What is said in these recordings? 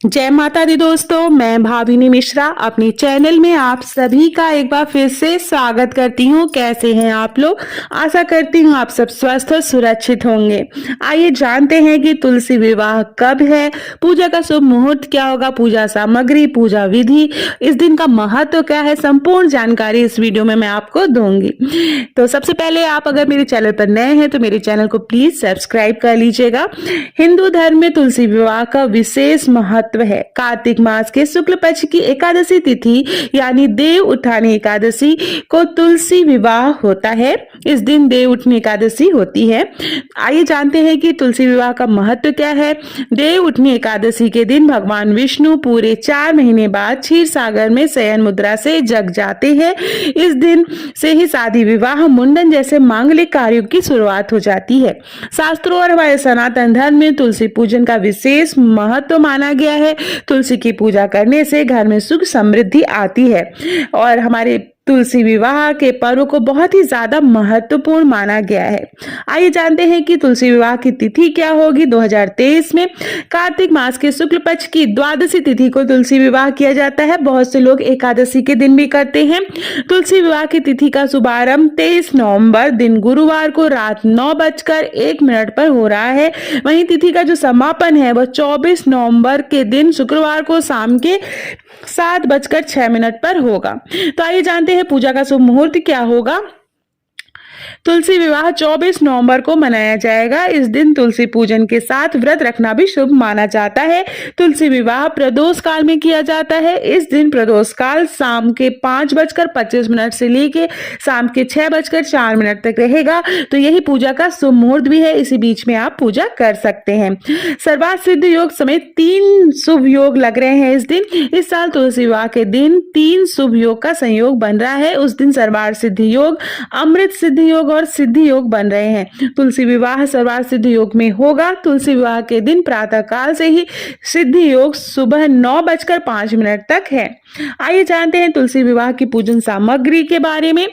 जय माता दी दोस्तों, मैं भाविनी मिश्रा अपने चैनल में आप सभी का एक बार फिर से स्वागत करती हूँ। कैसे हैं आप लोग? आशा करती हूँ आप सब स्वस्थ और सुरक्षित होंगे। आइए जानते हैं कि तुलसी विवाह कब है, पूजा का शुभ मुहूर्त क्या होगा, पूजा सामग्री, पूजा विधि, इस दिन का महत्व क्या है, संपूर्ण जानकारी इस वीडियो में मैं आपको दूंगी। तो सबसे पहले आप अगर मेरे चैनल पर नए हैं तो मेरे चैनल को प्लीज सब्सक्राइब कर लीजिएगा। हिंदू धर्म में तुलसी विवाह का विशेष महत्व है। कार्तिक मास के शुक्ल पक्ष की एकादशी तिथि यानी देव उठानी एकादशी को तुलसी विवाह होता है। इस दिन देव उठनी एकादशी होती है। आइए जानते हैं कि तुलसी विवाह का महत्व क्या है। देव उठनी एकादशी के दिन भगवान विष्णु पूरे 4 महीने बाद क्षीर सागर में शयन मुद्रा से जग जाते हैं। इस दिन से ही शादी, विवाह, मुंडन जैसे मांगलिक कार्यों की शुरुआत हो जाती है। शास्त्रों और हमारे सनातन धर्म में तुलसी पूजन का विशेष महत्व माना गया है। तुलसी की पूजा करने से घर में सुख समृद्धि आती है और हमारे तुलसी विवाह के पर्व को बहुत ही ज्यादा महत्वपूर्ण माना गया है। आइए जानते हैं कि तुलसी विवाह की तिथि क्या होगी। 2023 में कार्तिक मास के शुक्ल पक्ष की द्वादशी तिथि को तुलसी विवाह किया जाता है। बहुत से लोग एकादशी के दिन भी करते हैं। तुलसी विवाह की तिथि का शुभारंभ 23 नवंबर दिन गुरुवार को रात 9:01 पर हो रहा है। वहीं तिथि का जो समापन है वह 24 नवंबर के दिन शुक्रवार को शाम के 7:06 पर होगा। तो आइए जानते हैं पूजा का शुभ मुहूर्त क्या होगा। तुलसी विवाह 24 नवंबर को मनाया जाएगा। इस दिन तुलसी पूजन के साथ व्रत रखना भी शुभ माना जाता है। तुलसी विवाह प्रदोष काल में किया जाता है। इस दिन प्रदोष काल शाम के 5:25 से लेके शाम के 6:04 तक रहेगा। तो यही पूजा का शुभ मुहूर्त भी है। इसी बीच में आप पूजा कर सकते हैं। सर्वार्थ सिद्ध योग समेत 3 शुभ योग लग रहे हैं इस दिन। इस साल तुलसी विवाह के दिन 3 शुभ योग का संयोग बन रहा है। उस दिन सर्वार्थ सिद्ध योग, अमृत सिद्ध योग और सिद्धि योग बन रहे हैं। तुलसी विवाह सर्वार्थ सिद्ध योग में होगा। तुलसी विवाह के दिन प्रातः काल से ही सिद्धि योग सुबह 9:05 तक है। आइए जानते हैं तुलसी विवाह की पूजन सामग्री के बारे में।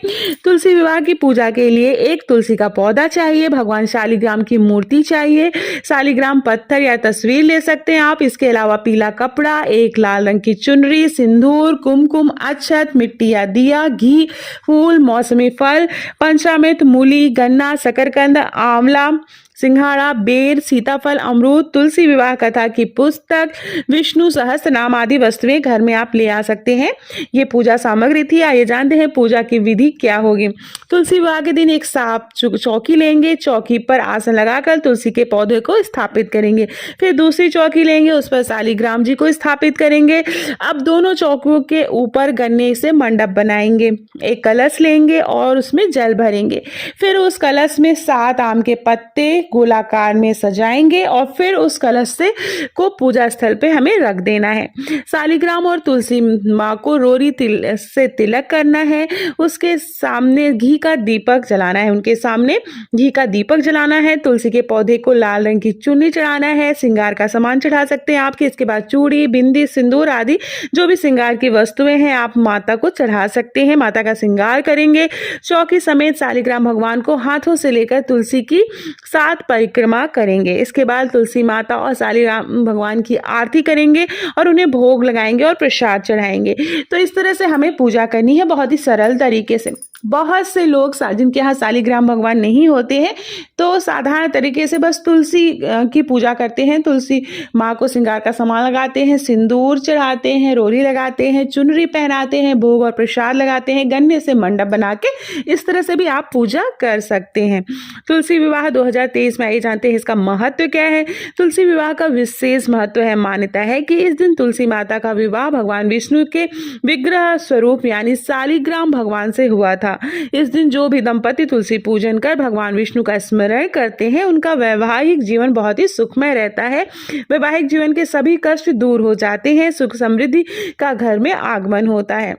तुलसी विवाह की पूजा के लिए एक तुलसी का पौधा चाहिए, भगवान शालिग्राम की मूर्ति चाहिए, शालिग्राम पत्थर या तस्वीर ले सकते हैं आप। इसके अलावा पीला कपड़ा, एक लाल रंग की चुनरी, सिंदूर, कुमकुम, अक्षत, मिट्टी या दिया, घी, फूल, मौसमी फल, पंचामृत, मूली, गन्ना, शकरकंद, आंवला, सिंघाड़ा, बेर, सीताफल, अमरूद, तुलसी विवाह कथा की पुस्तक, विष्णु सहस्त्र नाम आदि वस्तुएं घर में आप ले आ सकते हैं। ये पूजा सामग्री थी। आइए जानते हैं पूजा की विधि क्या होगी। तुलसी विवाह के दिन एक साफ चौकी लेंगे। चौकी पर आसन लगाकर तुलसी के पौधे को स्थापित करेंगे। फिर दूसरी चौकी लेंगे, उस पर शालिग्राम जी को स्थापित करेंगे। अब दोनों चौकियों के ऊपर गन्ने से मंडप बनाएंगे। एक कलश लेंगे और उसमें जल भरेंगे। फिर उस कलश में 7 आम के पत्ते गोलाकार में सजाएंगे और फिर उस कलश से को पूजा स्थल पे हमें रख देना है। शालिग्राम और तुलसी माँ को रोरी से तिलक करना है। उसके सामने घी का दीपक जलाना है। उनके सामने घी का दीपक जलाना है। तुलसी के पौधे को लाल रंग की चुन्नी चढ़ाना है। श्रृंगार का सामान चढ़ा सकते हैं आपके। इसके बाद चूड़ी, बिंदी, सिंदूर आदि जो भी श्रृंगार की वस्तुएं हैं आप माता को चढ़ा सकते हैं। माता का श्रृंगार करेंगे। चौकी समेत शालिग्राम भगवान को हाथों से लेकर तुलसी की 7 परिक्रमा करेंगे। इसके बाद तुलसी माता और शालिग्राम भगवान की आरती करेंगे और उन्हें भोग लगाएंगे और प्रसाद चढ़ाएंगे। तो इस तरह से हमें पूजा करनी है, बहुत ही सरल तरीके से। बहुत से लोग जिनके यहाँ शालिग्राम भगवान नहीं होते हैं तो साधारण तरीके से बस तुलसी की पूजा करते हैं। तुलसी माँ को श्रृंगार का सामान लगाते हैं, सिंदूर चढ़ाते हैं, रोली लगाते हैं, चुनरी पहनाते हैं, भोग और प्रसाद लगाते हैं, गन्ने से मंडप बना के इस तरह से भी आप पूजा कर सकते हैं। तुलसी विवाह 2023 में आइए जानते हैं इसका महत्व क्या है। तुलसी विवाह का विशेष महत्व है। मान्यता है कि इस दिन तुलसी माता का विवाह भगवान विष्णु के विग्रह स्वरूप यानी शालिग्राम भगवान से हुआ था। इस दिन जो भी दंपति तुलसी पूजन कर भगवान विष्णु का स्मरण करते हैं उनका वैवाहिक जीवन बहुत ही सुखमय रहता है। वैवाहिक जीवन के सभी कष्ट दूर हो जाते हैं। सुख समृद्धि का घर में आगमन होता है।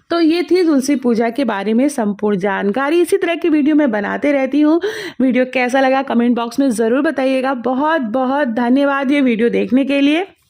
तो ये थी तुलसी पूजा के बारे में संपूर्ण जानकारी। इसी तरह की वीडियो मैं बनाते रहती हूँ। वीडियो कैसा लगा कमेंट बॉक्स में ज़रूर बताइएगा। बहुत बहुत धन्यवाद ये वीडियो देखने के लिए।